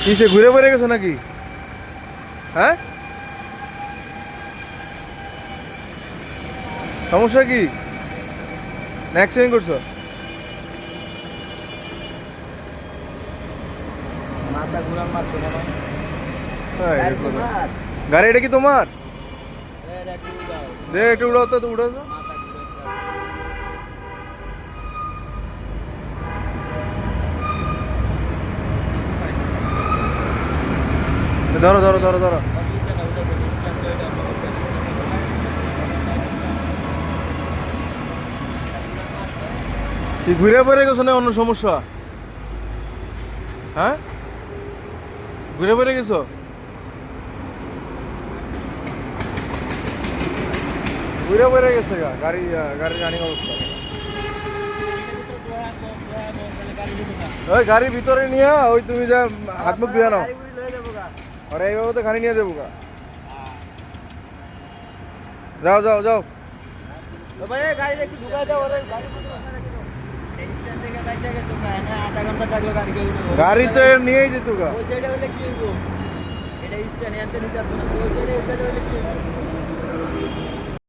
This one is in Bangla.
কিসে ঘুরে বেড়ে গেছো নাকি? হ্যাঁ, সমস্যা কি? না অ্যাক্সিডেন্ট করছো? মাথা ঘুরান মারছো না ভাই? হ্যাঁ, গাড়ি এরকম। তোমার? গাড়ি এটা কি তোমার? একটু উড়াও। দে একটু উড়াও তো, উড়াও তো। মাথা ঘুরান। ধরো ধরো ধরো ধরো। কি ঘুরে বেড়ে গেছো না অন্য সমস্যা? হ্যাঁ, ঘুরে বেড়ে গেছো? ঘুরে বেড়ে গেছে গা গাড়ি, গাড়ির রানিং অবস্থা। ওই গাড়ির ভিতরে নিয়ে ওই তুমি যা হাত মুখ ধুয়ে নাও। আরে এইভাবে তো গাড়ি নিয়ে যাবো গা। যাও যাও যাও। ভাই গাড়ি একটু ঢুকাই দাও। ওরে গাড়ি স্ট্যান্ড থেকে বাইরে গেছো না? আধা ঘন্টা থাকলো গাড়ি কেউ নেই। গাড়ি তো নিয়েই যেত গা। ওই সাইডে হলে কি হইব? এটা স্ট্যান্ড এনতে নিতে পারতো না। ওই সাইডে হলে কি হইব?